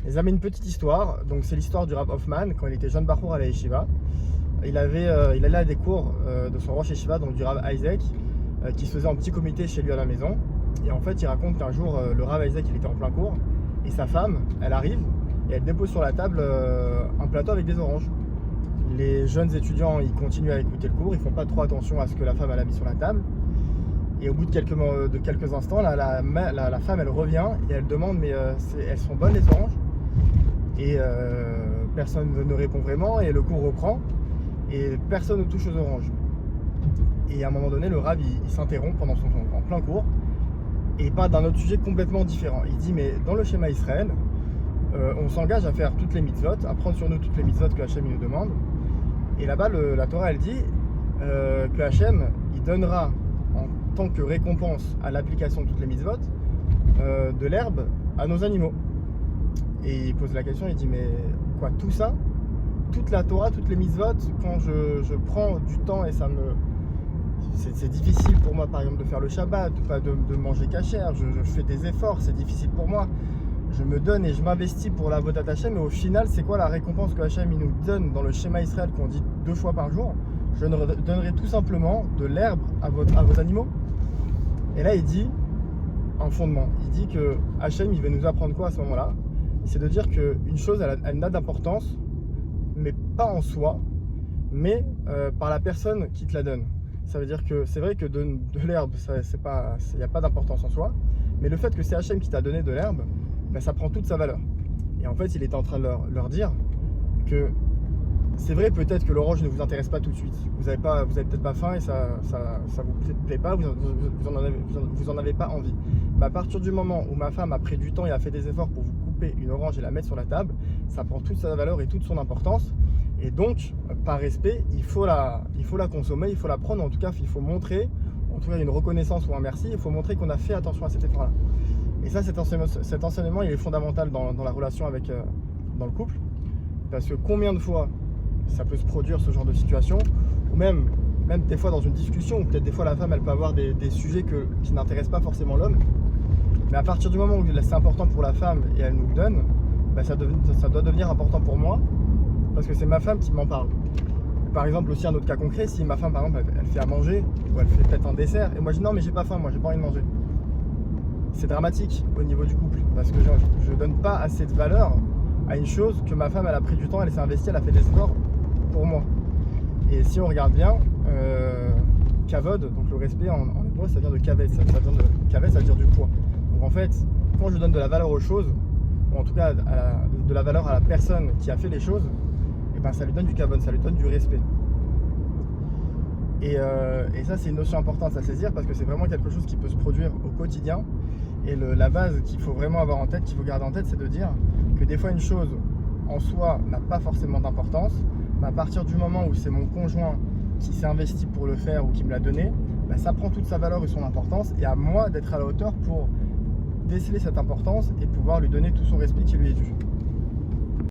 Les amis, une petite histoire. Donc c'est l'histoire du Rav Hoffman quand il était jeune Bachour à la Yeshiva. Il allait à des cours de son Rosh Yeshiva, donc du Rav Isaac, qui se faisait en petit comité chez lui à la maison. Et en fait, il raconte qu'un jour, le Rav Isaac, il était en plein cours, et sa femme, elle arrive et elle dépose sur la table un plateau avec des oranges. Les jeunes étudiants, ils continuent à écouter le cours, ils font pas trop attention à ce que la femme elle a mis sur la table. Et au bout de quelques instants, là, la femme, elle revient et elle demande mais elles sont bonnes les oranges? Et personne ne répond vraiment et le cours reprend et personne ne touche aux oranges. Et à un moment donné, le Rav il s'interrompt en plein cours et il parle d'un autre sujet complètement différent. Il dit mais dans le schéma Israël, on s'engage à faire toutes les mitzvot, à prendre sur nous toutes les mitzvot que Hachem nous demande. Et là-bas, la Torah elle dit que Hachem il donnera en tant que récompense à l'application de toutes les mitzvot de l'herbe à nos animaux. Et il pose la question, il dit mais quoi, tout ça, toute la Torah, toutes les mitzvot, quand je prends du temps et c'est difficile pour moi par exemple de faire le Shabbat, de manger cachère, je fais des efforts, c'est difficile pour moi, je me donne et je m'investis pour la Avodat Hashem, mais au final c'est quoi la récompense que Hashem il nous donne dans le schéma Israël qu'on dit 2 fois par jour? Je donnerai tout simplement de l'herbe à vos animaux. Et là il dit un fondement, il dit que Hashem il va nous apprendre quoi à ce moment-là? C'est de dire qu'une chose elle n'a d'importance, mais pas en soi, mais par la personne qui te la donne. Ça veut dire que c'est vrai que de l'herbe, il n'y a pas d'importance en soi, mais le fait que c'est Hachem qui t'a donné de l'herbe, ben, ça prend toute sa valeur. Et en fait, il était en train de leur dire que c'est vrai peut-être que l'orange ne vous intéresse pas tout de suite. Vous avez peut-être pas faim et ça vous plaît pas, vous en avez pas envie. Mais à partir du moment où ma femme a pris du temps et a fait des efforts pour vous couper une orange et la mettre sur la table, ça prend toute sa valeur et toute son importance. Et donc, par respect, il faut la consommer, il faut la prendre. En tout cas, il faut montrer, en tout cas une reconnaissance ou un merci. Il faut montrer qu'on a fait attention à cet effort-là. Et ça, cet enseignement, il est fondamental dans la relation dans le couple. Parce que combien de fois ça peut se produire ce genre de situation, ou même des fois dans une discussion, ou peut-être des fois la femme elle peut avoir des sujets qui n'intéressent pas forcément l'homme, mais à partir du moment où c'est important pour la femme et elle nous le donne, bah ça doit devenir important pour moi, parce que c'est ma femme qui m'en parle. Par exemple aussi un autre cas concret, si ma femme par exemple elle fait à manger, ou elle fait peut-être un dessert, et moi je dis non mais j'ai pas faim, moi j'ai pas envie de manger. C'est dramatique au niveau du couple, parce que je donne pas assez de valeur à une chose que ma femme elle a pris du temps, elle s'est investie, elle a fait des efforts pour moi. Et si on regarde bien, kavod, donc le respect en hébreu ça vient de kaved, ça veut dire du poids. Donc en fait, quand je donne de la valeur aux choses, ou en tout cas de la valeur à la personne qui a fait les choses, et ben ça lui donne du kavod, ça lui donne du respect. Et ça c'est une notion importante à saisir parce que c'est vraiment quelque chose qui peut se produire au quotidien. Et la base qu'il faut vraiment avoir en tête, qu'il faut garder en tête, c'est de dire que des fois une chose en soi n'a pas forcément d'importance, mais à partir du moment où c'est mon conjoint qui s'est investi pour le faire ou qui me l'a donné, bah ça prend toute sa valeur et son importance, et à moi d'être à la hauteur pour déceler cette importance et pouvoir lui donner tout son respect qui lui est dû.